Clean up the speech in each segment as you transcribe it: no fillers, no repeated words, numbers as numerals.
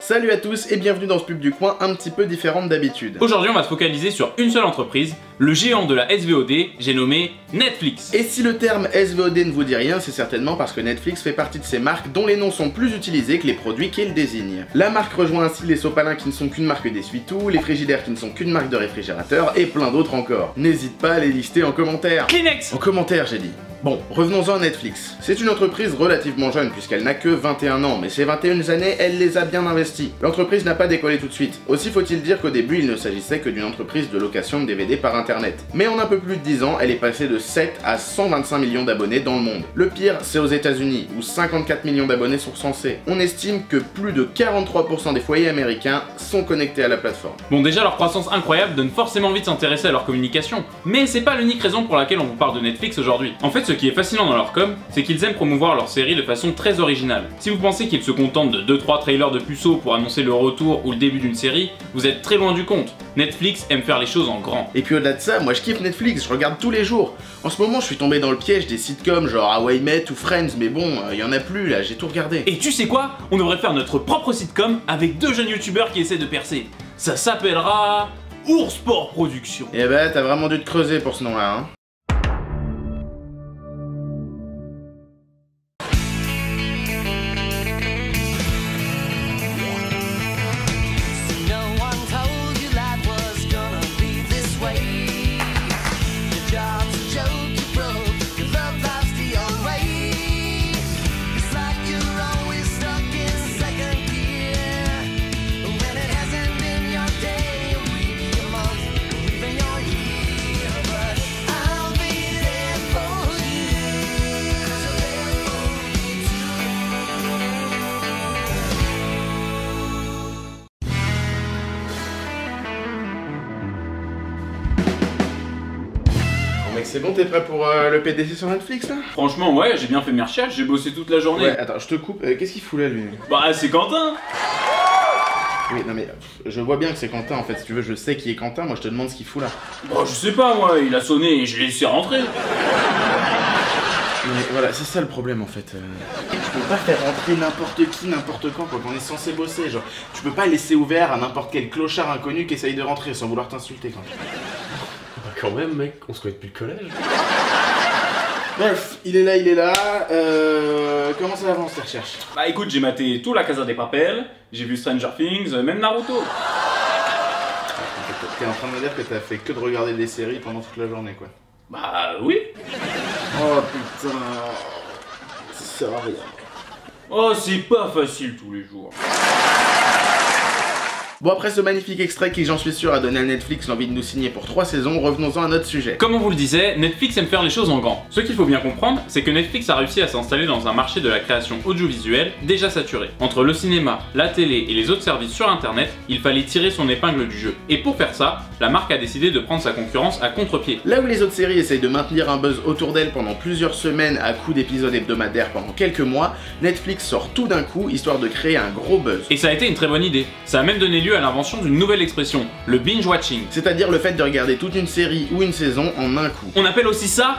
Salut à tous et bienvenue dans ce pub du coin un petit peu différente d'habitude. Aujourd'hui on va se focaliser sur une seule entreprise, le géant de la SVOD, j'ai nommé Netflix. Et si le terme SVOD ne vous dit rien, c'est certainement parce que Netflix fait partie de ces marques dont les noms sont plus utilisés que les produits qu'ils désignent. La marque rejoint ainsi les sopalins qui ne sont qu'une marque d'essuie-tout, les frigidaires qui ne sont qu'une marque de réfrigérateur et plein d'autres encore. N'hésite pas à les lister en commentaire. Kleenex. En commentaire j'ai dit. Bon, revenons-en à Netflix. C'est une entreprise relativement jeune puisqu'elle n'a que 21 ans, mais ces 21 années, elle les a bien investies. L'entreprise n'a pas décollé tout de suite. Aussi faut-il dire qu'au début, il ne s'agissait que d'une entreprise de location de DVD par internet. Mais en un peu plus de 10 ans, elle est passée de 7 à 125 millions d'abonnés dans le monde. Le pire, c'est aux États-Unis, où 54 millions d'abonnés sont recensés. On estime que plus de 43% des foyers américains sont connectés à la plateforme. Bon, déjà leur croissance incroyable donne forcément envie de s'intéresser à leur communication, mais c'est pas l'unique raison pour laquelle on vous parle de Netflix aujourd'hui. En fait, ce qui est fascinant dans leur com, c'est qu'ils aiment promouvoir leurs séries de façon très originale. Si vous pensez qu'ils se contentent de 2-3 trailers de puceaux pour annoncer le retour ou le début d'une série, vous êtes très loin du compte. Netflix aime faire les choses en grand. Et puis au-delà de ça, moi je kiffe Netflix, je regarde tous les jours. En ce moment, je suis tombé dans le piège des sitcoms genre How I Met ou Friends, mais bon, y en a plus là, j'ai tout regardé. Et tu sais quoi? On devrait faire notre propre sitcom avec deux jeunes youtubeurs qui essaient de percer. Ça s'appellera Oursport Productions. Eh bah, t'as vraiment dû te creuser pour ce nom-là, hein. Mec, c'est bon, t'es prêt pour le PDC sur Netflix là? Franchement, ouais, j'ai bien fait mes recherches, j'ai bossé toute la journée. Ouais, attends, je te coupe, qu'est-ce qu'il fout là lui? Bah, c'est Quentin. Oui, non mais, je vois bien que c'est Quentin en fait, si tu veux, je sais qui est Quentin, moi je te demande ce qu'il fout là. Bah, je sais pas, moi, il a sonné et je l'ai laissé rentrer. Mais voilà, c'est ça le problème en fait. Tu peux pas faire rentrer n'importe qui, n'importe quand on est censé bosser, genre. Tu peux pas laisser ouvert à n'importe quel clochard inconnu qui essaye de rentrer sans vouloir t'insulter quand même. Bah quand même mec, on se connaît depuis le collège. Bref, il est là, comment ça avance tes recherches? Bah écoute, j'ai maté tout La Casa des Papel, j'ai vu Stranger Things, même Naruto. T'es en train de me dire que t'as fait que de regarder des séries pendant toute la journée quoi. Bah oui. Oh putain, ça sert à rien. Oh, c'est pas facile tous les jours. Bon, après ce magnifique extrait qui, j'en suis sûr, a donné à Netflix l'envie de nous signer pour 3 saisons, revenons-en à notre sujet. Comme on vous le disait, Netflix aime faire les choses en grand. Ce qu'il faut bien comprendre, c'est que Netflix a réussi à s'installer dans un marché de la création audiovisuelle déjà saturé. Entre le cinéma, la télé et les autres services sur internet, il fallait tirer son épingle du jeu. Et pour faire ça, la marque a décidé de prendre sa concurrence à contre-pied. Là où les autres séries essayent de maintenir un buzz autour d'elle pendant plusieurs semaines à coups d'épisodes hebdomadaires pendant quelques mois, Netflix sort tout d'un coup histoire de créer un gros buzz. Et ça a été une très bonne idée. Ça a même donné lieu à l'invention d'une nouvelle expression, le binge-watching. C'est-à-dire le fait de regarder toute une série ou une saison en un coup. On appelle aussi ça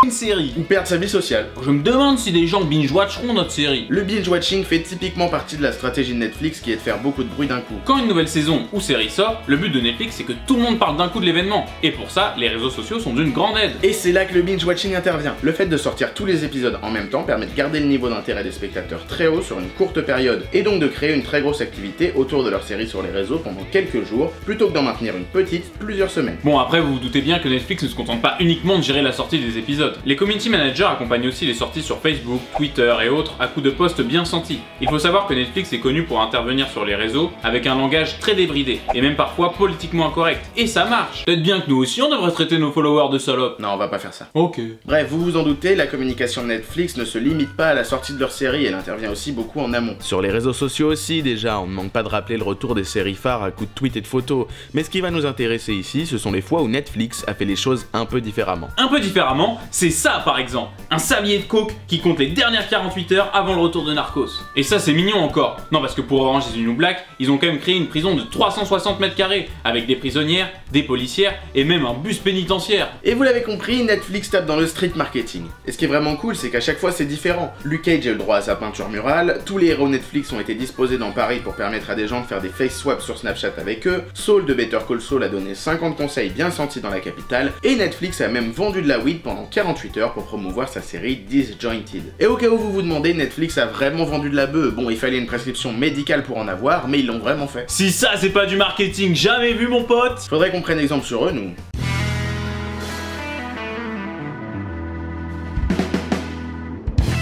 une série. Ou perdre sa vie sociale. Je me demande si des gens binge-watcheront notre série. Le binge-watching fait typiquement partie de la stratégie de Netflix qui est de faire beaucoup de bruit d'un coup. Quand une nouvelle saison ou série sort, le but de Netflix c'est que tout le monde parle d'un coup de l'événement. Et pour ça, les réseaux sociaux sont d'une grande aide. Et c'est là que le binge-watching intervient. Le fait de sortir tous les épisodes en même temps permet de garder le niveau d'intérêt des spectateurs très haut sur une courte période, et donc de créer une très grosse activité autour de leur série sur les réseaux pendant quelques jours, plutôt que d'en maintenir une petite plusieurs semaines. Bon, après vous vous doutez bien que Netflix ne se contente pas uniquement de gérer la sortie des épisodes. Les community managers accompagne aussi les sorties sur Facebook, Twitter et autres à coups de posts bien sentis. Il faut savoir que Netflix est connu pour intervenir sur les réseaux avec un langage très débridé et même parfois politiquement incorrect. Et ça marche. Peut-être bien que nous aussi on devrait traiter nos followers de salopes. Non, on va pas faire ça. Ok. Bref, vous vous en doutez, la communication de Netflix ne se limite pas à la sortie de leur série, elle intervient aussi beaucoup en amont. Sur les réseaux sociaux aussi déjà, on ne manque pas de rappeler le retour des séries phares à coups de tweets et de photos. Mais ce qui va nous intéresser ici, ce sont les fois où Netflix a fait les choses un peu différemment. Un peu différemment, c'est C'est ça par exemple, un sablier de coke qui compte les dernières 48 heures avant le retour de Narcos. Et ça c'est mignon encore. Non parce que pour Orange is the New Black, ils ont quand même créé une prison de 360 mètres carrés, avec des prisonnières, des policières et même un bus pénitentiaire. Et vous l'avez compris, Netflix tape dans le street marketing. Et ce qui est vraiment cool, c'est qu'à chaque fois c'est différent. Luke Cage a eu le droit à sa peinture murale, tous les héros Netflix ont été disposés dans Paris pour permettre à des gens de faire des face swaps sur Snapchat avec eux, Saul de Better Call Saul a donné 50 conseils bien sentis dans la capitale, et Netflix a même vendu de la weed pendant 48 heures pour promouvoir sa série Disjointed. Et au cas où vous vous demandez, Netflix a vraiment vendu de la bœuf. Bon, il fallait une prescription médicale pour en avoir, mais ils l'ont vraiment fait. Si ça c'est pas du marketing jamais vu mon pote. Faudrait qu'on prenne exemple sur eux, nous.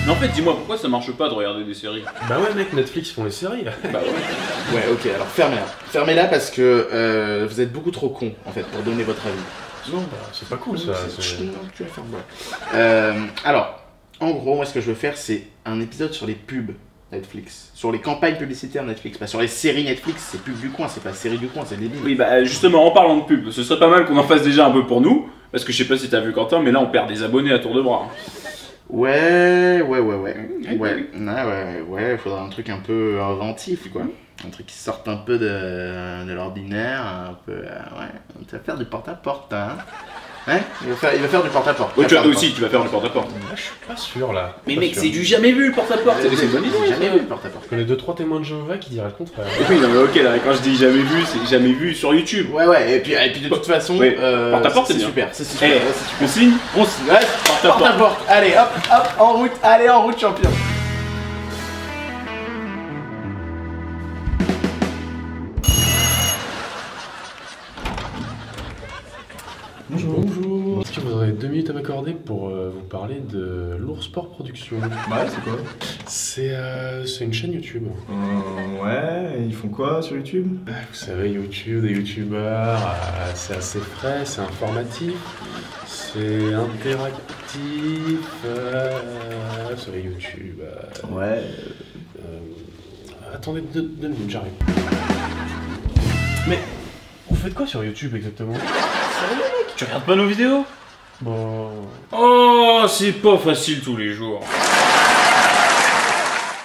Mais en fait dis-moi pourquoi ça marche pas de regarder des séries? Bah ouais mec, Netflix font les séries. Bah ouais. Ouais, ok, alors fermez-la. Fermez-la parce que vous êtes beaucoup trop cons, en fait, pour donner votre avis. Non, bah c'est pas cool ça. Non, tu vas faire moi. Alors, en gros, moi ce que je veux faire, c'est un épisode sur les pubs Netflix. Sur les campagnes publicitaires Netflix. Pas sur les séries Netflix, c'est pub du coin, c'est pas série du coin, c'est débile. Oui bah justement en parlant de pub, ce serait pas mal qu'on en fasse déjà un peu pour nous, parce que je sais pas si t'as vu Quentin, mais là on perd des abonnés à tour de bras. Ouais, faudrait un truc un peu inventif, quoi. Un truc qui sorte un peu de l'ordinaire, un peu, ouais, tu vas faire du porte-à-porte, hein. Hein, il va faire du porte-à-porte. Ouais, toi aussi, tu vas faire du porte-à-porte. Moi je suis pas sûr là. Mais mec, c'est du jamais vu le porte-à-porte. C'est une bonne idée, j'ai jamais vu le porte-à-porte. Je connais 2-3 témoins de Jéhovah qui diraient le contraire. Oui, non mais ok, là, quand je dis jamais vu, c'est jamais vu sur YouTube. Ouais, et puis de toute façon, oui. Porte-à-porte, c'est super, c'est super. Hey, on signe, ouais, Porte-à-porte. Allez, hop, en route, champion. Bonjour. Est-ce que vous aurez 2 minutes à m'accorder pour vous parler de Lourd Sport Production? Ouais, c'est quoi? C'est une chaîne YouTube. Ouais, ils font quoi sur YouTube? Vous savez, YouTube, des youtubeurs, c'est assez frais, c'est informatif, c'est interactif sur les YouTube. Ouais. Attendez 2 minutes, j'arrive. Mais vous faites quoi sur YouTube exactement? Tu regardes pas nos vidéos? Bon... Oh, c'est pas facile tous les jours.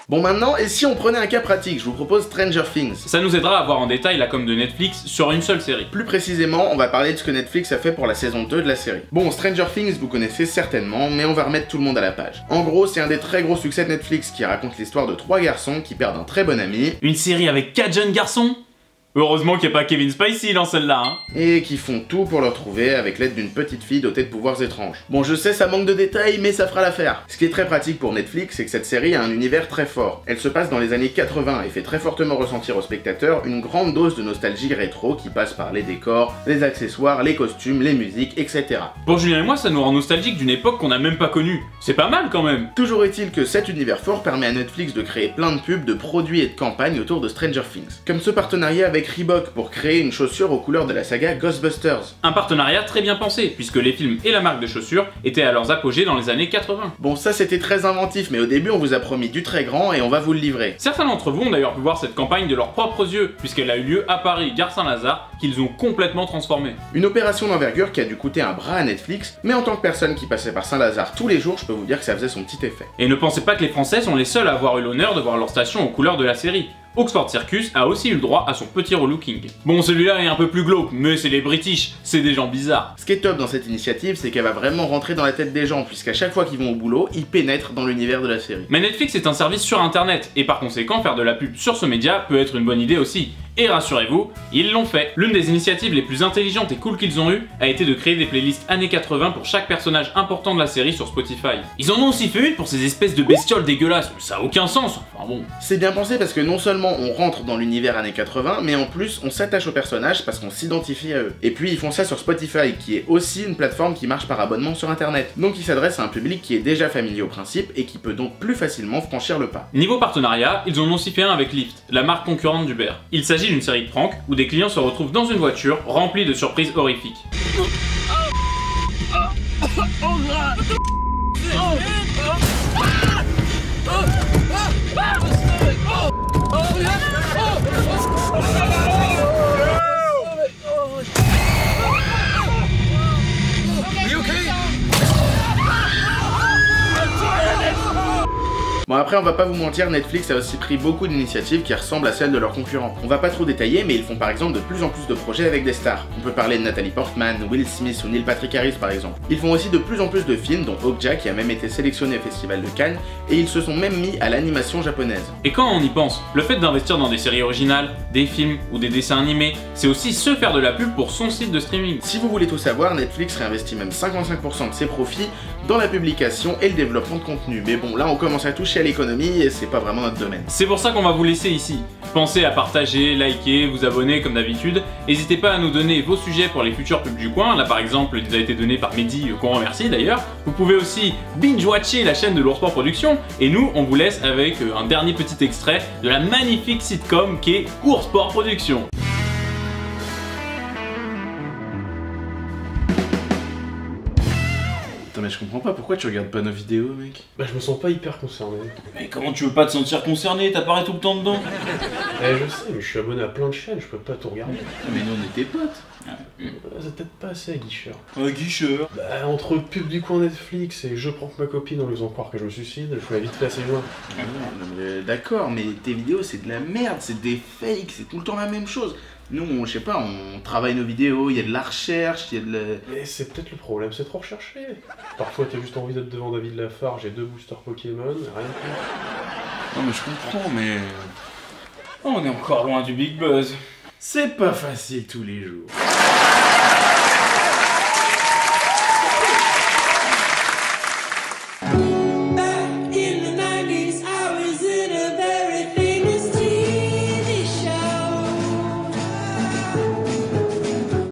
Bon maintenant, et si on prenait un cas pratique, je vous propose Stranger Things. Ça nous aidera à voir en détail la com de Netflix sur une seule série. Plus précisément, on va parler de ce que Netflix a fait pour la saison 2 de la série. Bon, Stranger Things, vous connaissez certainement, mais on va remettre tout le monde à la page. En gros, c'est un des très gros succès de Netflix qui raconte l'histoire de 3 garçons qui perdent un très bon ami. Une série avec 4 jeunes garçons? Heureusement qu'il n'y a pas Kevin Spacey dans celle-là, hein. Et qui font tout pour le retrouver avec l'aide d'une petite fille dotée de pouvoirs étranges. Bon, je sais, ça manque de détails, mais ça fera l'affaire. Ce qui est très pratique pour Netflix, c'est que cette série a un univers très fort. Elle se passe dans les années 80 et fait très fortement ressentir aux spectateurs une grande dose de nostalgie rétro qui passe par les décors, les accessoires, les costumes, les musiques, etc. Pour Julien et moi, ça nous rend nostalgique d'une époque qu'on n'a même pas connue. C'est pas mal quand même. Toujours est-il que cet univers fort permet à Netflix de créer plein de pubs, de produits et de campagnes autour de Stranger Things. Comme ce partenariat avec Reebok pour créer une chaussure aux couleurs de la saga Ghostbusters. Un partenariat très bien pensé, puisque les films et la marque de chaussures étaient à leurs apogées dans les années 80. Bon, ça c'était très inventif, mais au début on vous a promis du très grand et on va vous le livrer. Certains d'entre vous ont d'ailleurs pu voir cette campagne de leurs propres yeux, puisqu'elle a eu lieu à Paris, gare Saint-Lazare, qu'ils ont complètement transformée. Une opération d'envergure qui a dû coûter un bras à Netflix, mais en tant que personne qui passait par Saint-Lazare tous les jours, je peux vous dire que ça faisait son petit effet. Et ne pensez pas que les Français sont les seuls à avoir eu l'honneur de voir leur station aux couleurs de la série. Oxford Circus a aussi eu le droit à son petit relooking. Bon, celui-là est un peu plus glauque, mais c'est les British, c'est des gens bizarres. Ce qui est top dans cette initiative, c'est qu'elle va vraiment rentrer dans la tête des gens, puisqu'à chaque fois qu'ils vont au boulot, ils pénètrent dans l'univers de la série. Mais Netflix est un service sur internet, et par conséquent faire de la pub sur ce média peut être une bonne idée aussi. Et rassurez-vous, ils l'ont fait. L'une des initiatives les plus intelligentes et cool qu'ils ont eues a été de créer des playlists années 80 pour chaque personnage important de la série sur Spotify. Ils en ont aussi fait une pour ces espèces de bestioles dégueulasses, ça a aucun sens, enfin bon. C'est bien pensé parce que non seulement on rentre dans l'univers années 80, mais en plus on s'attache aux personnages parce qu'on s'identifie à eux. Et puis ils font ça sur Spotify, qui est aussi une plateforme qui marche par abonnement sur internet. Donc ils s'adressent à un public qui est déjà familier au principe et qui peut donc plus facilement franchir le pas. Niveau partenariat, ils en ont aussi fait un avec Lyft, la marque concurrente d'Uber. Il s'agit d'une série de pranks où des clients se retrouvent dans une voiture remplie de surprises horrifiques. Bon après on va pas vous mentir, Netflix a aussi pris beaucoup d'initiatives qui ressemblent à celles de leurs concurrents. On va pas trop détailler, mais ils font par exemple de plus en plus de projets avec des stars. On peut parler de Natalie Portman, Will Smith ou Neil Patrick Harris par exemple. Ils font aussi de plus en plus de films, dont Okja qui a même été sélectionné au Festival de Cannes, et ils se sont même mis à l'animation japonaise. Et quand on y pense, le fait d'investir dans des séries originales, des films ou des dessins animés, c'est aussi se faire de la pub pour son site de streaming. Si vous voulez tout savoir, Netflix réinvestit même 55% de ses profits dans la publication et le développement de contenu. Mais bon, là on commence à toucher à l'économie et c'est pas vraiment notre domaine. C'est pour ça qu'on va vous laisser ici. Pensez à partager, liker, vous abonner comme d'habitude. N'hésitez pas à nous donner vos sujets pour les futures pubs du coin. Là par exemple, il nous a été donné par Mehdi, qu'on remercie d'ailleurs. Vous pouvez aussi binge-watcher la chaîne de l'Oursport Productions. Et nous, on vous laisse avec un dernier petit extrait de la magnifique sitcom qui est Oursport Productions. Attends mais je comprends pas, pourquoi tu regardes pas nos vidéos mec? Bah je me sens pas hyper concerné. Mais comment tu veux pas te sentir concerné? T'apparais tout le temps dedans. Eh je sais, mais je suis abonné à plein de chaînes, je peux pas tout regarder. Mais nous on est tes potes. C'est peut-être pas assez à Guicheur. Guicheur. Bah entre pub du coin Netflix et je prends que ma copine en lui faisant croire que je me suicide, je vais vite fait assez loin. D'accord, mais tes vidéos c'est de la merde, c'est des fakes, c'est tout le temps la même chose. Nous, je sais pas, on travaille nos vidéos, il y a de la recherche, il y a de la... Mais c'est peut-être le problème, c'est trop recherché. Parfois t'as juste envie d'être devant David Lafarge et 2 boosters Pokémon, rien de plus. Non mais je comprends, mais... on est encore loin du big buzz. C'est pas facile tous les jours.